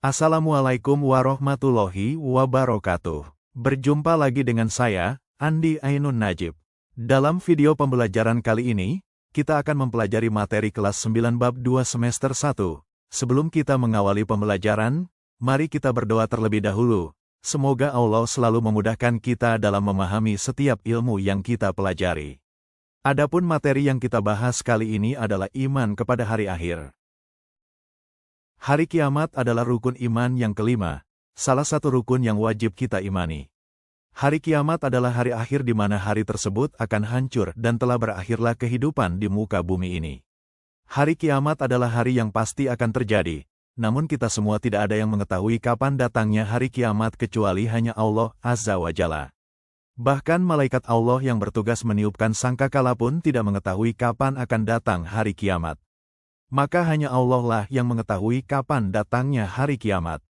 Assalamualaikum warahmatullahi wabarakatuh. Berjumpa lagi dengan saya, Andi Ainun Najib. Dalam video pembelajaran kali ini, kita akan mempelajari materi kelas 9 bab 2 semester 1. Sebelum kita mengawali pembelajaran, mari kita berdoa terlebih dahulu. Semoga Allah selalu memudahkan kita dalam memahami setiap ilmu yang kita pelajari. Adapun materi yang kita bahas kali ini adalah iman kepada hari akhir. Hari kiamat adalah rukun iman yang kelima, salah satu rukun yang wajib kita imani. Hari kiamat adalah hari akhir di mana hari tersebut akan hancur dan telah berakhirlah kehidupan di muka bumi ini. Hari kiamat adalah hari yang pasti akan terjadi, namun kita semua tidak ada yang mengetahui kapan datangnya hari kiamat kecuali hanya Allah Azza wa Jalla. Bahkan malaikat Allah yang bertugas meniupkan sangkakala pun tidak mengetahui kapan akan datang hari kiamat. Maka hanya Allah lah yang mengetahui kapan datangnya hari kiamat.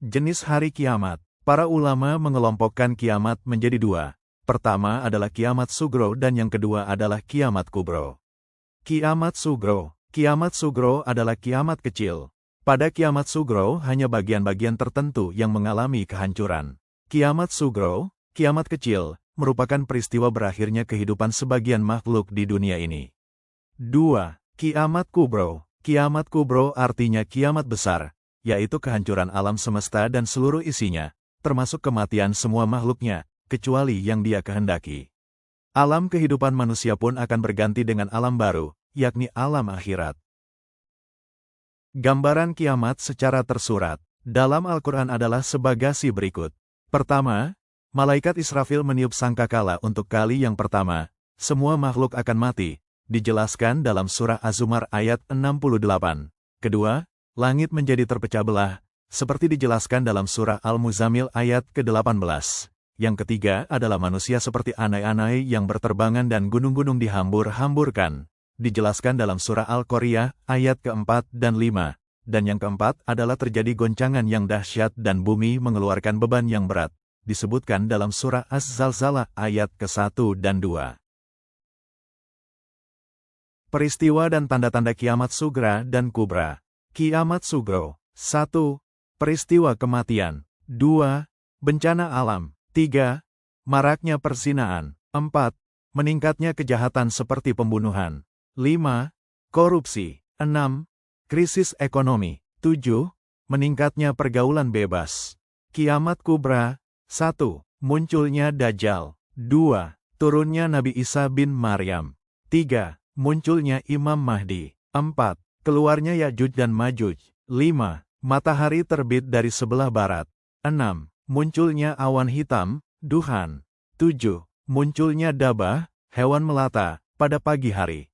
Jenis hari kiamat. Para ulama mengelompokkan kiamat menjadi dua. Pertama adalah kiamat sugro dan yang kedua adalah kiamat kubro. Kiamat sugro. Kiamat sugro adalah kiamat kecil. Pada kiamat sugro hanya bagian-bagian tertentu yang mengalami kehancuran. Kiamat sugro, kiamat kecil, merupakan peristiwa berakhirnya kehidupan sebagian makhluk di dunia ini. 2. Kiamat kubro. Kiamat kubro artinya kiamat besar, yaitu kehancuran alam semesta dan seluruh isinya, termasuk kematian semua makhluknya, kecuali yang Dia kehendaki. Alam kehidupan manusia pun akan berganti dengan alam baru, yakni alam akhirat. Gambaran kiamat secara tersurat dalam Al-Quran adalah sebagasi berikut. Pertama, malaikat Israfil meniup sangkakala untuk kali yang pertama, semua makhluk akan mati. Dijelaskan dalam surah Az-Zumar ayat 68. Kedua, langit menjadi terpecah belah, seperti dijelaskan dalam surah Al-Muzammil ayat ke-18. Yang ketiga adalah manusia seperti anai-anai yang berterbangan dan gunung-gunung dihambur-hamburkan. Dijelaskan dalam surah Al-Qoriyah ayat ke-4 dan 5. Dan yang keempat adalah terjadi goncangan yang dahsyat dan bumi mengeluarkan beban yang berat. Disebutkan dalam surah Az-Zalzalah ayat ke-1 dan 2. Peristiwa dan tanda-tanda kiamat sugra dan kubra. Kiamat sugro. 1. Peristiwa kematian. 2. Bencana alam. 3. Maraknya perzinaan. 4. Meningkatnya kejahatan seperti pembunuhan. 5. Korupsi. 6. Krisis ekonomi. 7. Meningkatnya pergaulan bebas. Kiamat kubra. 1. Munculnya Dajjal. 2. Turunnya Nabi Isa bin Maryam. 3. Munculnya Imam Mahdi. 4. Keluarnya Ya'juj dan Ma'juj. 5. Matahari terbit dari sebelah barat. 6. Munculnya awan hitam, duhan. 7. Munculnya dabah, hewan melata, pada pagi hari.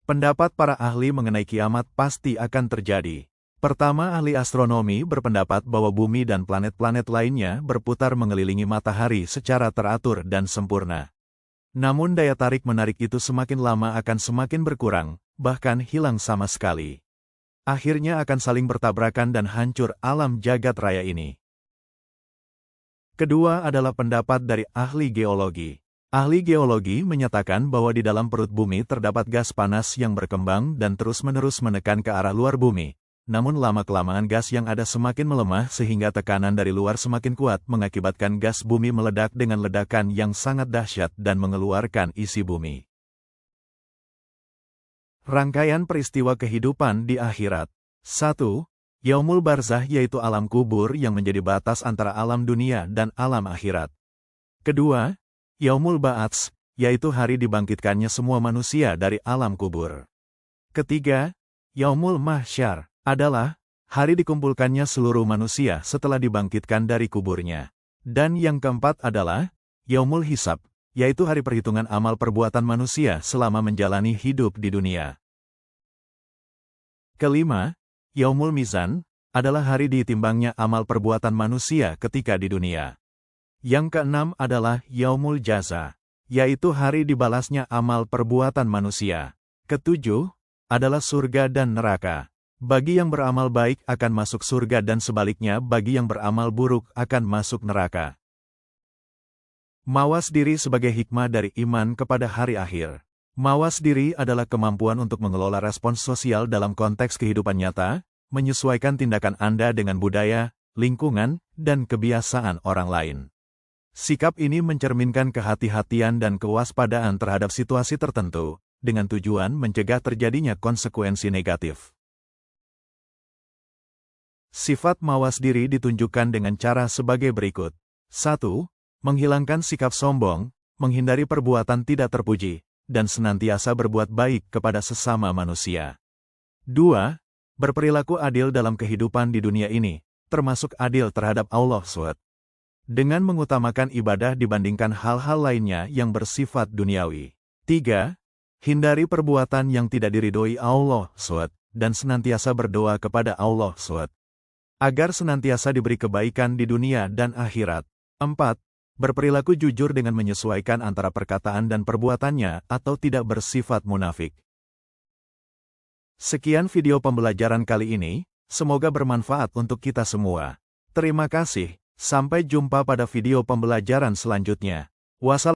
Pendapat para ahli mengenai kiamat pasti akan terjadi. Pertama, ahli astronomi berpendapat bahwa bumi dan planet-planet lainnya berputar mengelilingi matahari secara teratur dan sempurna. Namun daya tarik-menarik itu semakin lama akan semakin berkurang, bahkan hilang sama sekali. Akhirnya akan saling bertabrakan dan hancur alam jagat raya ini. Kedua adalah pendapat dari ahli geologi. Ahli geologi menyatakan bahwa di dalam perut bumi terdapat gas panas yang berkembang dan terus-menerus menekan ke arah luar bumi. Namun lama-kelamaan gas yang ada semakin melemah sehingga tekanan dari luar semakin kuat mengakibatkan gas bumi meledak dengan ledakan yang sangat dahsyat dan mengeluarkan isi bumi. Rangkaian peristiwa kehidupan di akhirat. 1. Yaumul Barzah yaitu alam kubur yang menjadi batas antara alam dunia dan alam akhirat. Kedua, Yaumul Ba'ats, yaitu hari dibangkitkannya semua manusia dari alam kubur. Ketiga, Yaumul Mahsyar adalah hari dikumpulkannya seluruh manusia setelah dibangkitkan dari kuburnya. Dan yang keempat adalah Yaumul Hisab, yaitu hari perhitungan amal perbuatan manusia selama menjalani hidup di dunia. Kelima, Yaumul Mizan, adalah hari ditimbangnya amal perbuatan manusia ketika di dunia. Yang keenam adalah Yaumul Jaza, yaitu hari dibalasnya amal perbuatan manusia. Ketujuh, adalah surga dan neraka. Bagi yang beramal baik akan masuk surga dan sebaliknya bagi yang beramal buruk akan masuk neraka. Mawas diri sebagai hikmah dari iman kepada hari akhir. Mawas diri adalah kemampuan untuk mengelola respons sosial dalam konteks kehidupan nyata, menyesuaikan tindakan Anda dengan budaya, lingkungan, dan kebiasaan orang lain. Sikap ini mencerminkan kehati-hatian dan kewaspadaan terhadap situasi tertentu, dengan tujuan mencegah terjadinya konsekuensi negatif. Sifat mawas diri ditunjukkan dengan cara sebagai berikut. 1. Menghilangkan sikap sombong, menghindari perbuatan tidak terpuji, dan senantiasa berbuat baik kepada sesama manusia. 2. Berperilaku adil dalam kehidupan di dunia ini, termasuk adil terhadap Allah SWT. Dengan mengutamakan ibadah dibandingkan hal-hal lainnya yang bersifat duniawi. 3. Hindari perbuatan yang tidak diridhoi Allah SWT, dan senantiasa berdoa kepada Allah SWT, agar senantiasa diberi kebaikan di dunia dan akhirat. 4. Berperilaku jujur dengan menyesuaikan antara perkataan dan perbuatannya atau tidak bersifat munafik. Sekian video pembelajaran kali ini, semoga bermanfaat untuk kita semua. Terima kasih, sampai jumpa pada video pembelajaran selanjutnya. Wassalamualaikum.